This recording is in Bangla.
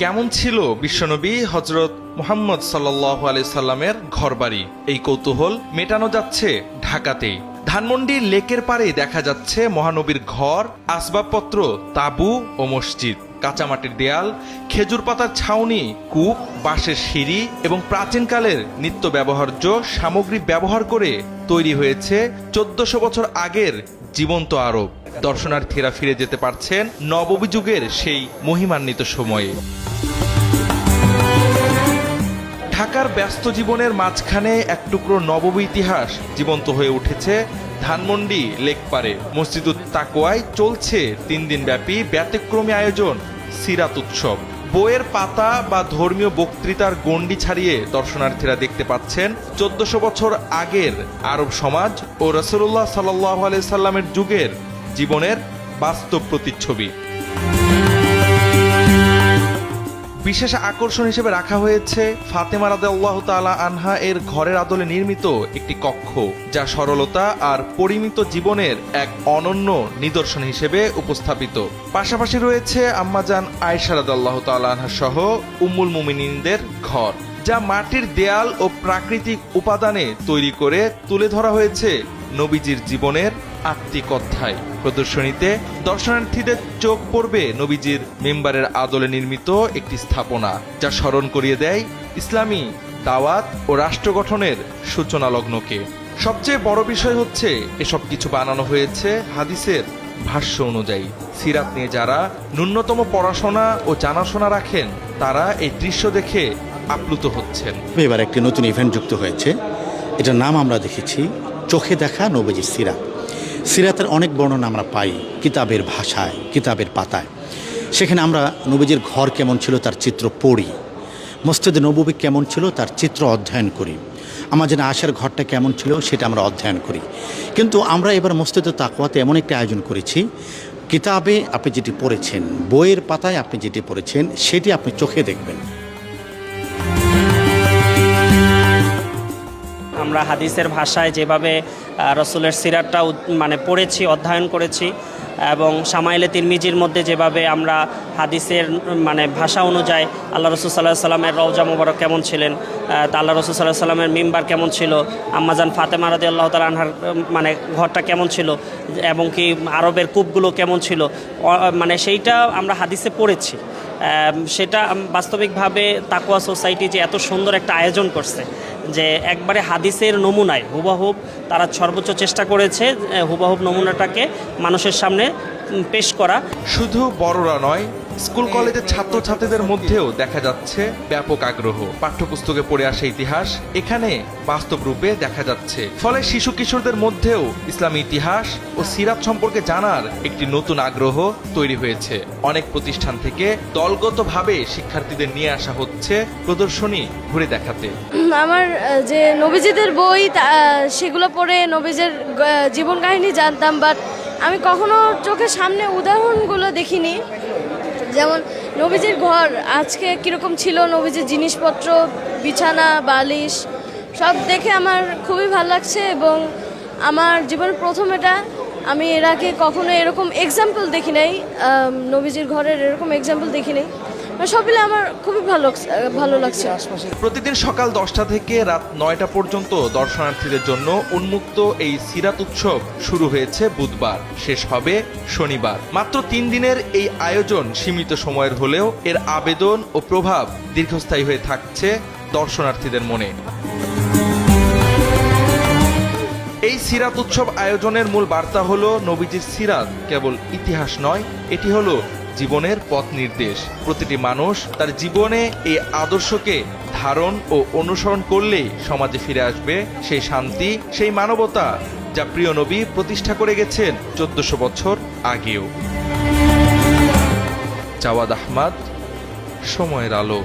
কেমন ছিল বিশ্বনবী হজরত মুহাম্মদ সাল্লাল্লাহু আলাইহি সাল্লামের ঘরবাড়ি, এই কৌতূহল মেটানো যাচ্ছে ঢাকাতেই। ধানমন্ডির লেকের পাড়ে দেখা যাচ্ছে মহানবীর ঘর, আসবাবপত্র, তাঁবু ও মসজিদ। কাঁচামাটির দেয়াল, খেজুর পাতার ছাউনি, কূপ, বাঁশের সিঁড়ি এবং প্রাচীনকালের নিত্য ব্যবহার্য সামগ্রী ব্যবহার করে তৈরি হয়েছে 1400 বছর আগের জীবন্ত আরব। দর্শনার্থীরা ফিরে যেতে পারছেন নববী যুগের সেই মহিমান্বিত সময়ে। ঢাকার ব্যস্ত জীবনের মাঝখানে এক টুকরো নববী ইতিহাস জীবন্ত হয়ে উঠেছে ধানমন্ডি লেকপাড়ে। মসজিদুত তাকওয়ায় চলছে 3 দিন ব্যাপী ব্যতিক্রমী আয়োজন সিরাত উৎসব। বইয়ের পাতা বা ধর্মীয় বক্তৃতার গণ্ডি ছাড়িয়ে দর্শনার্থীরা দেখতে পাচ্ছেন 1400 বছর আগের আরব সমাজ ও রাসূলুল্লাহ সাল্লাল্লাহু আলাইহি সাল্লামের যুগের জীবনের বাস্তব প্রতিচ্ছবি। বিশেষ আকর্ষণ হিসেবে রাখা হয়েছে ফাতেমা রাদিয়াল্লাহু তাআলা আনহা এর ঘরের আদলে নির্মিত একটি কক্ষ, যা সরলতা আর পরিমিত জীবনের এক অনন্য নিদর্শন হিসেবে উপস্থাপিত। পাশাপাশি রয়েছে আম্মাজান আয়েশা রাদিয়াল্লাহু তাআলা আনহা সহ উম্মুল মুমিনিনদের ঘর, যা মাটির দেয়াল ও প্রাকৃতিক উপাদানে তৈরি করে তুলে ধরা হয়েছে নবীজির জীবনের আত্মিক অধ্যায়। প্রদর্শনীতে দর্শনার্থীদের চোখ পড়বে নবীজির মেম্বারের আদলে নির্মিত একটি স্থাপনা, যা স্মরণ করিয়ে দেয় ইসলামী দাওয়াত ও রাষ্ট্র গঠনের সূচনা লগ্নকে। সবচেয়ে বড় বিষয় হচ্ছে এসব কিছু বানানো হয়েছে হাদিসের ভাষ্য অনুযায়ী। সিরাত নিয়ে যারা ন্যূনতম পড়াশোনা ও জানাশোনা রাখেন, তারা এই দৃশ্য দেখে আপ্লুত হচ্ছেন। এবার একটি নতুন ইভেন্ট যুক্ত হয়েছে, এটার নাম আমরা দেখেছি চোখে দেখা নবীজির সিরাত। সিরাতের অনেক বর্ণনা আমরা পাই কিতাবের ভাষায়, কিতাবের পাতায়। সেখানে আমরা নবীজির ঘর কেমন ছিল তার চিত্র পড়ি, মসজিদে নববী কেমন ছিল তার চিত্র অধ্যয়ন করি, আমাদের আয়েশার ঘরটা কেমন ছিল সেটা আমরা অধ্যয়ন করি। কিন্তু আমরা এবার মসজিদে তাকওয়াতে এমন একটা আয়োজন করেছি, কিতাবে আপনি যেটি পড়েছেন, বইয়ের পাতায় আপনি যেটি পড়েছেন, সেটি আপনি চোখে দেখবেন। আমরা হাদিসের ভাষায় যেভাবে রসুলের সিরাতটা পড়েছি, অধ্যয়ন করেছি, এবং শামাইলে তিরমিজির মধ্যে যেভাবে আমরা হাদিসের ভাষা অনুযায়ী আল্লাহ রসুল সাল্লাল্লাহু সাল্লামের রওজা মুবারক কেমন ছিলেন, তা আল্লাহ রসুল সাল্লাল্লাহু সাল্লামের মিম্বার কেমন ছিল, আম্মাজান ফাতেমা রাদিয়াল্লাহু তাআলা আনহার ঘরটা কেমন ছিল, এবং কি আরবের কূপগুলো কেমন ছিল, সেইটা আমরা হাদিসে পড়েছি। সেটা বাস্তবিকভাবে তাকওয়া সোসাইটি যে এত সুন্দর একটা আয়োজন করছে, যে একবারে হাদিসের নমুনায় হুবহুব তারা সর্বোচ্চ চেষ্টা করেছে হুবহুব নমুনাটাকে মানুষের সামনে পেশ করা। শুধু বড়রা নয়, স্কুল কলেজের ছাত্রছাত্রীদের মধ্যেও দেখা যাচ্ছে ব্যাপক আগ্রহ। পাঠ্যপুস্তকে পড়ে আসা ইতিহাস এখানে বাস্তব রূপে দেখা যাচ্ছে। ফলে শিশু কিশোরদের মধ্যেও ইসলামী ইতিহাস ও সিরাত সম্পর্কে জানার একটি নতুন আগ্রহ তৈরি হয়েছে। অনেক প্রতিষ্ঠান থেকে দলগতভাবে শিক্ষার্থীদের নিয়ে আসা হচ্ছে প্রদর্শনী ঘুরে দেখাতে। আমার যে নবীজিদের বই সেগুলো পড়ে নবীজের জীবন কাহিনী জানতাম, বাট আমি কখনো চোখের সামনে উদাহরণগুলো দেখিনি। যেমন নবীজির ঘর আজকে কীরকম ছিল, নবীজির জিনিসপত্র, বিছানা, বালিশ সব দেখে আমার খুবই ভালো লাগছে। এবং আমার জীবনের প্রথম এটা, আমি এর আগে কখনো এরকম এক্সাম্পল দেখি নাই, নবীজির ঘরের এরকম এক্সাম্পল দেখি নাই। সব মিলে আমার খুবই ভালো লাগছে। প্রতিদিন সকাল 10টা থেকে রাত 9টা পর্যন্ত দর্শনার্থীদের জন্য উন্মুক্ত এই সিরাত উৎসব শুরু হয়েছে বুধবার, শেষ হবে শনিবার। মাত্র 3 দিনের এই আয়োজন সীমিত সময়ের হলেও এর আবেদন ও প্রভাব দীর্ঘস্থায়ী হয়ে থাকছে দর্শনার্থীদের মনে। এই সিরাত উৎসব আয়োজনের মূল বার্তা হলো নবীজির সিরাত কেবল ইতিহাস নয়, এটি হলো জীবনের পথ নির্দেশ। প্রতিটি মানুষ তার জীবনে এই আদর্শকে ধারণ ও অনুসরণ করলেই সমাজে ফিরে আসবে সেই শান্তি, সেই মানবতা, যা প্রিয় নবী প্রতিষ্ঠা করে গেছেন 1400 বছর আগেও। জাওয়াদ আহমদ, সময়ের আলো।